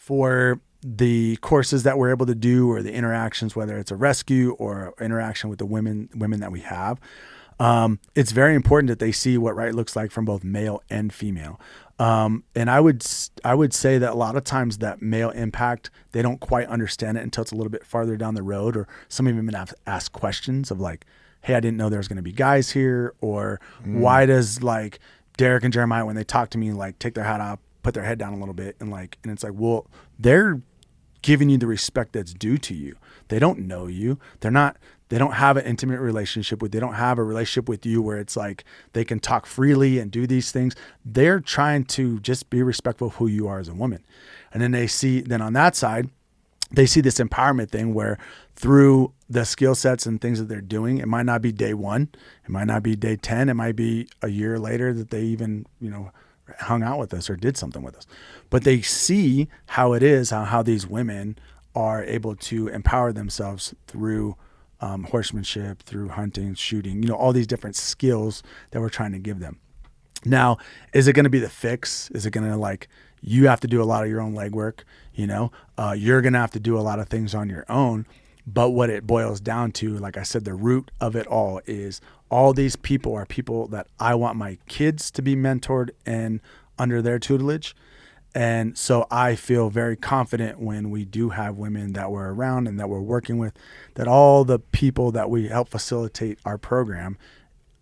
for the courses that we're able to do, or the interactions, whether it's a rescue or interaction with the women that we have, it's very important that they see what right looks like from both male and female. And I would say that a lot of times that male impact, they don't quite understand it until it's a little bit farther down the road, or some of them even have asked questions of like, hey, I didn't know there was going to be guys here, or why does like Derek and Jeremiah, when they talk to me, like take their hat off, put their head down a little bit, and it's like, well, they're giving you the respect that's due to you. They don't know you. They don't have an intimate relationship with, they don't have a relationship with you where it's like they can talk freely and do these things. They're trying to just be respectful of who you are as a woman. And then on that side, they see this empowerment thing where through the skill sets and things that they're doing, it might not be day 1, it might not be day 10, it might be a year later that they even, hung out with us or did something with us. But they see how it is, how these women are able to empower themselves through horsemanship, through hunting, shooting, all these different skills that we're trying to give them. Now, is it going to be the fix? Is it going to you have to do a lot of your own legwork? You're going to have to do a lot of things on your own. But what it boils down to, like I said, the root of it all is all these people are people that I want my kids to be mentored and under their tutelage. And so I feel very confident when we do have women that we're around and that we're working with, that all the people that we help facilitate our program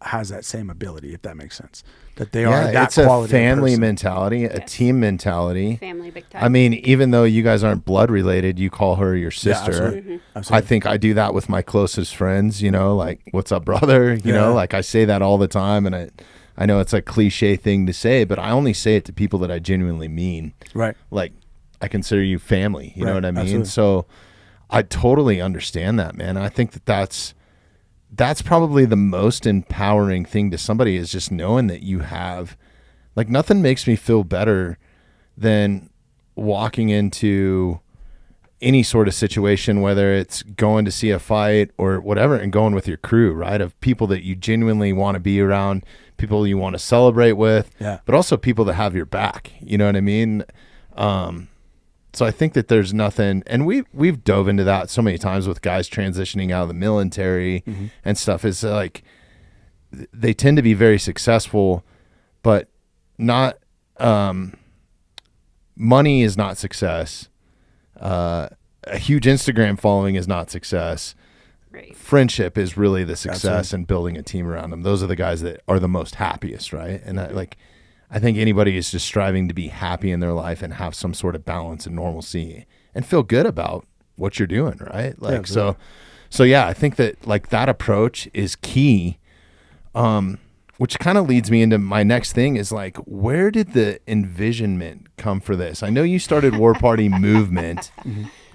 has that same ability, if that makes sense. That they are that quality. It's a family mentality, a team mentality. Family big time. I mean, even though you guys aren't blood related, you call her your sister. Yeah, absolutely. Absolutely. I think I do that with my closest friends, like, what's up, brother? You know, like I say that all the time, and I know it's a cliche thing to say, but I only say it to people that I genuinely mean. Right. Like, I consider you family, you know what I mean? Absolutely. So I totally understand that, man. I think that's probably the most empowering thing to somebody, is just knowing that you have, like, nothing makes me feel better than walking into any sort of situation, whether it's going to see a fight or whatever, and going with your crew, right? Of people that you genuinely want to be around, people you want to celebrate with, but also people that have your back, you know what I mean? So I think that there's nothing, and we've dove into that so many times with guys transitioning out of the military and stuff. Is like they tend to be very successful, but not money is not success. A huge Instagram following is not success. Right. Friendship is really the success, and building a team around them. Those are the guys that are the most happiest, right? And I think anybody is just striving to be happy in their life and have some sort of balance and normalcy and feel good about what you're doing, right? Like, so yeah, I think that like that approach is key. Which kind of leads me into my next thing is like, where did the envisionment come for this? I know you started War Party Movement,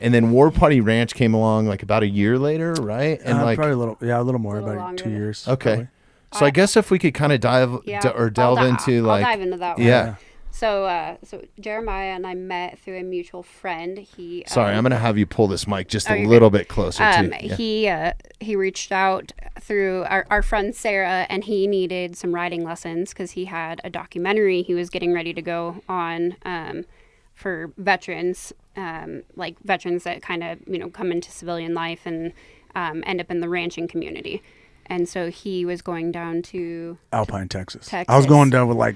and then War Party Ranch came along like about a year later, right? And probably a little more, about longer. 2 years. Okay. Probably. So I guess if we could kind of delve into like, I'll dive into that one. Yeah. So Jeremiah and I met through a mutual friend. Sorry, I'm going to have you pull this mic just a little bit closer to you. He reached out through our friend Sarah, and he needed some riding lessons because he had a documentary he was getting ready to go on for veterans, like veterans that kind of, come into civilian life and end up in the ranching community. And so he was going down to Alpine, Texas. I was going down with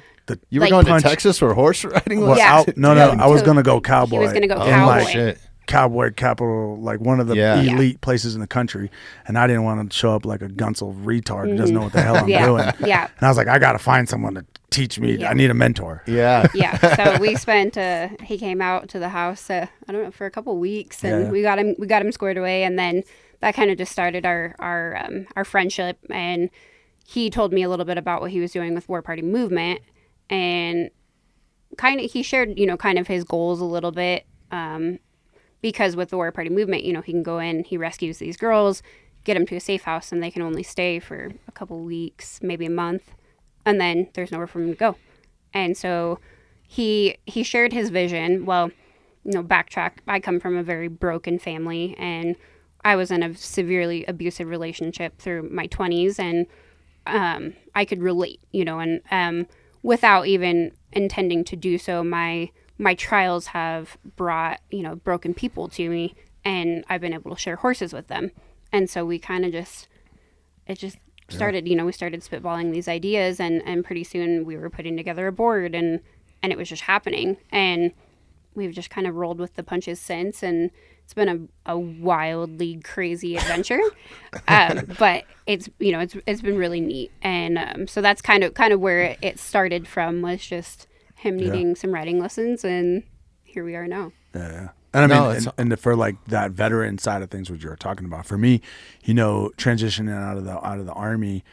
you were going to Texas for horse riding? Well, yeah. I was going to go Cowboy. He was going to go Cowboy. Shit. Cowboy capital, like one of the elite places in the country. And I didn't want to show up like a Gunsel retard who doesn't know what the hell I'm doing. Yeah. And I was like, I got to find someone to teach me. Yeah. I need a mentor. Yeah. Yeah. So we spent, he came out to the house, I don't know, for a couple weeks, and we got him squared away. And then that kind of just started our friendship. And he told me a little bit about what he was doing with War Party Movement, and he shared, kind of his goals a little bit. Because with the War Party Movement, he can go in, he rescues these girls, get them to a safe house, and they can only stay for a couple weeks, maybe a month, and then there's nowhere for them to go. And so he shared his vision. Well, backtrack. I come from a very broken family, and I was in a severely abusive relationship through my 20s, and I could relate, and without even intending to do so, my my trials have brought, broken people to me, and I've been able to share horses with them. And so we kind of it just started, we started spitballing these ideas, and pretty soon we were putting together a board, and it was just happening. And we've just kind of rolled with the punches since, and it's been a wildly crazy adventure. But it's been really neat. And so that's kind of where it started from, was just him needing some riding lessons, and here we are now. Yeah. And I mean, and for like that veteran side of things, what you were talking about, for me, transitioning out of the Army,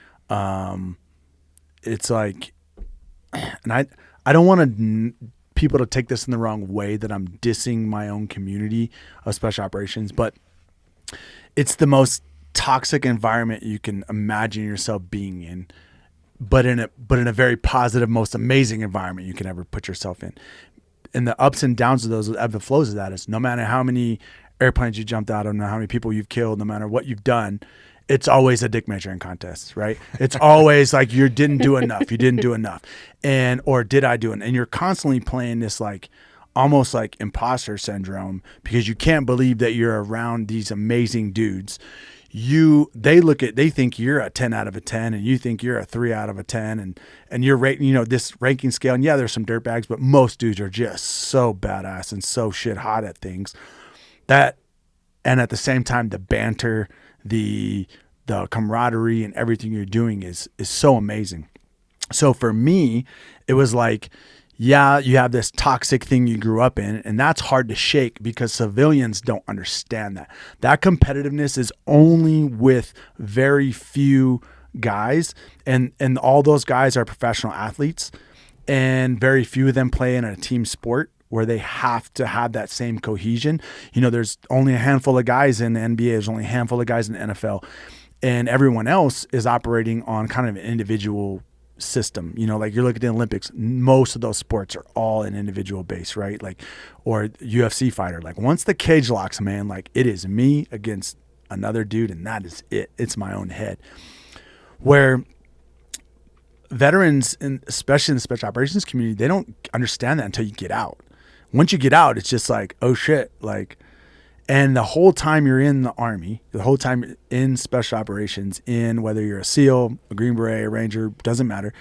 it's like, and I don't want people to take this in the wrong way, that I'm dissing my own community of special operations, but it's the most toxic environment you can imagine yourself being in, but in a very positive, most amazing environment you can ever put yourself in. And the ups and downs of those, ebb and flows of that, is no matter how many airplanes you jumped out of, no matter how many people you've killed, no matter what you've done, it's always a dick measuring contest, right? It's always like, you didn't do enough, or did I do it? And you're constantly playing this like almost like imposter syndrome, because you can't believe that you're around these amazing dudes. They think you're a 10 out of a 10, and you think you're a 3 out of a 10, and you're rating, this ranking scale. And yeah, there's some dirtbags, but most dudes are just so badass and so shit hot at things and at the same time, the banter, the camaraderie, and everything you're doing is so amazing. So for me, it was like, yeah, you have this toxic thing you grew up in, and that's hard to shake, because civilians don't understand that. That competitiveness is only with very few guys, and all those guys are professional athletes, and very few of them play in a team sport where they have to have that same cohesion. There's only a handful of guys in the NBA, there's only a handful of guys in the NFL, and everyone else is operating on kind of an individual system. Like you look at the Olympics, most of those sports are all an individual base, right? Like, or UFC fighter, like once the cage locks, man, like it is me against another dude, and that is it. It's my own head. Where veterans, and especially in the special operations community, they don't understand that until you get out. Once you get out, it's just like, oh shit, like, and the whole time you're in the Army, the whole time in special operations, in whether you're a SEAL, a Green Beret, a Ranger, doesn't matter.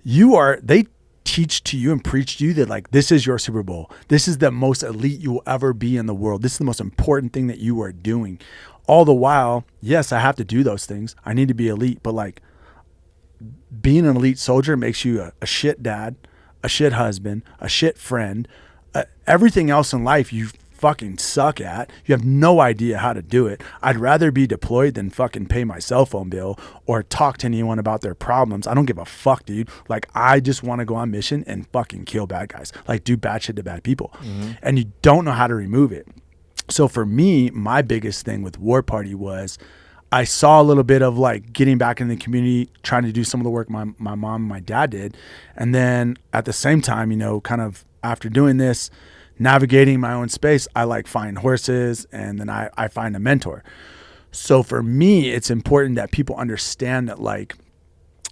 They teach to you and preach to you that like, this is your Super Bowl. This is the most elite you will ever be in the world. This is the most important thing that you are doing. All the while, yes, I have to do those things. I need to be elite, but like being an elite soldier makes you a shit dad, a shit husband, a shit friend, everything else in life you fucking suck at. You have no idea how to do it. I'd rather be deployed than fucking pay my cell phone bill or talk to anyone about their problems. I don't give a fuck, dude. Like, I just want to go on mission and fucking kill bad guys. Like, do bad shit to bad people. Mm-hmm. And you don't know how to remove it. So for me, my biggest thing with War Party was I saw a little bit of like getting back in the community, trying to do some of the work my mom and my dad did. And then at the same time, kind of after doing this, navigating my own space, I like find horses, and then I find a mentor. So for me, it's important that people understand that like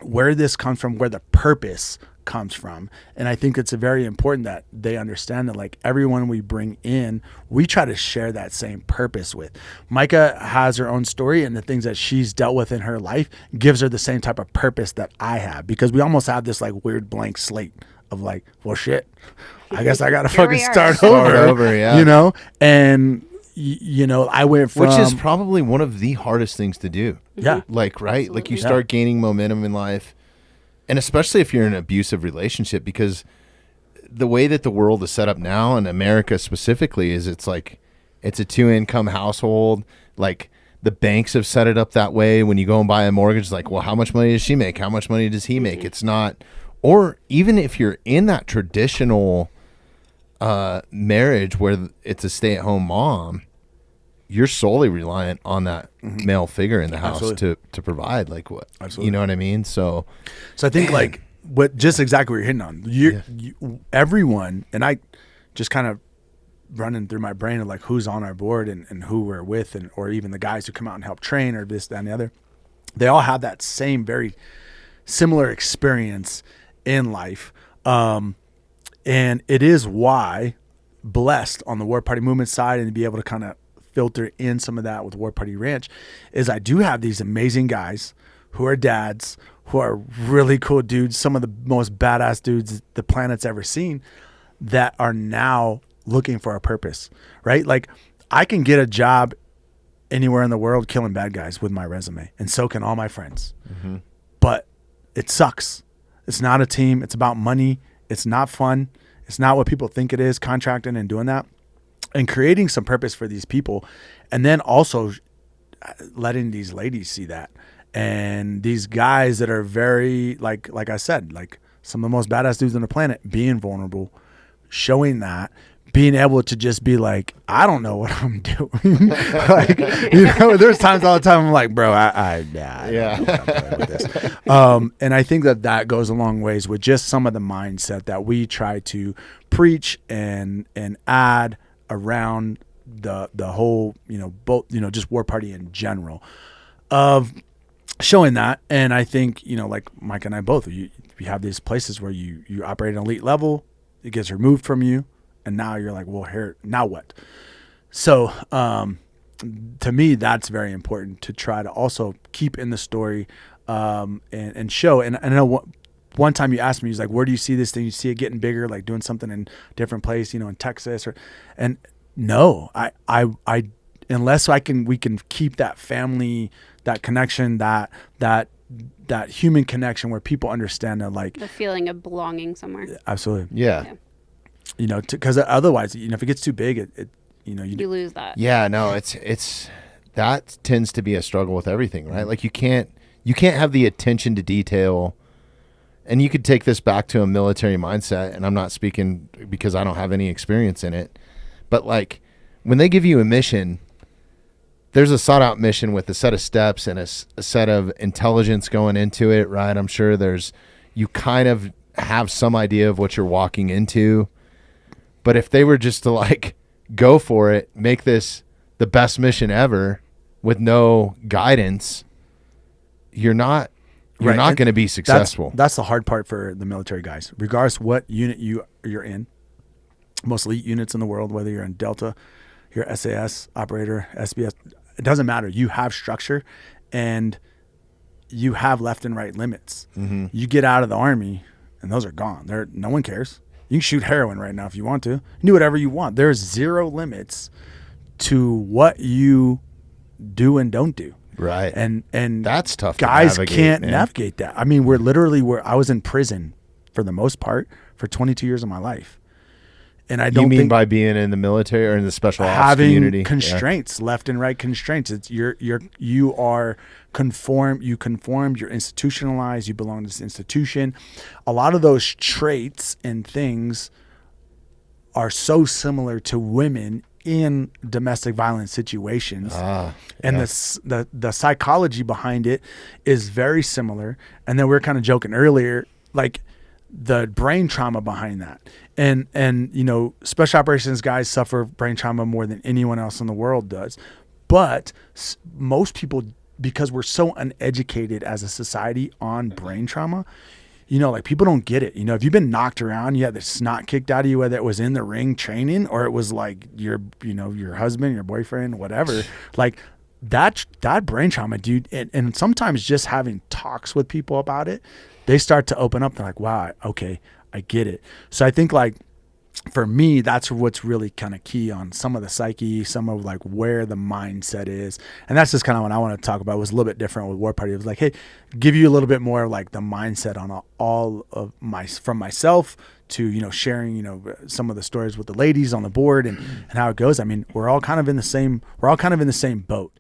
where this comes from, where the purpose comes from. And I think it's very important that they understand that like everyone we bring in, we try to share that same purpose with. Mikah has her own story, and the things that she's dealt with in her life gives her the same type of purpose that I have, because we almost have this like weird blank slate of like, well, shit, I guess I got to fucking start over, yeah. And I went from, which is probably one of the hardest things to do. Yeah. Like, right. Absolutely. Like you start gaining momentum in life, and especially if you're in an abusive relationship, because the way that the world is set up now, and America specifically, is it's like, it's a 2-income household. Like the banks have set it up that way. When you go and buy a mortgage, it's like, well, how much money does she make? How much money does he make? It's not, or even if you're in that traditional marriage where it's a stay-at-home mom, you're solely reliant on that male figure in the house to provide, like what, you know what I mean? So I think like what, just exactly what you're hitting on, you, everyone, and I just kind of running through my brain of like who's on our board and who we're with, and, or even the guys who come out and help train, or this, that, and the other, they all have that same very similar experience in life. And it is why blessed on the War Party Movement side, and to be able to kind of filter in some of that with War Party Ranch, is I do have these amazing guys who are dads, who are really cool dudes, some of the most badass dudes the planet's ever seen, that are now looking for a purpose, right? Like, I can get a job anywhere in the world killing bad guys with my resume, and so can all my friends. Mm-hmm. But it sucks. It's not a team. It's about money. It's not fun. It's not what people think it is, contracting and doing that. And creating some purpose for these people, and then also letting these ladies see that. And these guys that are very, like I said, like some of the most badass dudes on the planet, being vulnerable, showing that, being able to just be like, I don't know what I'm doing. Like, you know, there's times all the time I'm like, bro, I don't know what I'm doing with this. And I think that goes a long ways with just some of the mindset that we try to preach and add around the whole, just War Party in general, of showing that. And I think, like Mike and I both, you have these places where you operate at an elite level, it gets removed from you, and now you're like, well, here, now what? So to me, that's very important to try to also keep in the story and show. And I know one time you asked me, he's like, where do you see this thing? You see it getting bigger, like doing something in a different place, in Texas, and no, I unless we can keep that family, that connection, that human connection where people understand that, like, the feeling of belonging somewhere. Absolutely. Yeah. Because otherwise, if it gets too big, you lose that. Yeah, no, it's that tends to be a struggle with everything, right? Like you can't have the attention to detail. And you could take this back to a military mindset, and I'm not speaking because I don't have any experience in it, but like when they give you a mission, there's a sought out mission with a set of steps and a set of intelligence going into it, right? I'm sure you kind of have some idea of what you're walking into. But if they were just to like go for it, make this the best mission ever with no guidance, you're not going to be successful. That's the hard part for the military guys, regardless what unit you're in. Most elite units in the world, whether you're in Delta, you're SAS operator, SBS, it doesn't matter. You have structure, and you have left and right limits. Mm-hmm. You get out of the Army, and those are gone. No one cares. You can shoot heroin right now if you want to. You do whatever you want. There's zero limits to what you do and don't do. Right. And that's tough. Guys to navigate, can't man. navigate that. I mean, I was in prison for the most part for 22 years of my life. And I don't You mean think by being in the military or in the special ops having community? constraints, left and right constraints. It's you are conformed, you're institutionalized, you belong to this institution. A lot of those traits and things are so similar to women in domestic violence situations. And the psychology behind it is very similar. And then we were kind of joking earlier, like the brain trauma behind that. And special operations guys suffer brain trauma more than anyone else in the world does. But most people, because we're so uneducated as a society on brain trauma, like people don't get it. If you've been knocked around, you had the snot kicked out of you, whether it was in the ring training or it was like your husband, your boyfriend, whatever, like that brain trauma, dude. And sometimes just having talks with people about it, they start to open up. They're like, wow, okay, I get it. So I think like for me, that's what's really kind of key on some of the psyche, some of like where the mindset is. And that's just kind of what I want to talk about. It was a little bit different with War Party. It was like, hey, give you a little bit more like the mindset on all of from myself to, sharing, some of the stories with the ladies on the board and how it goes. I mean, we're all kind of in the same boat.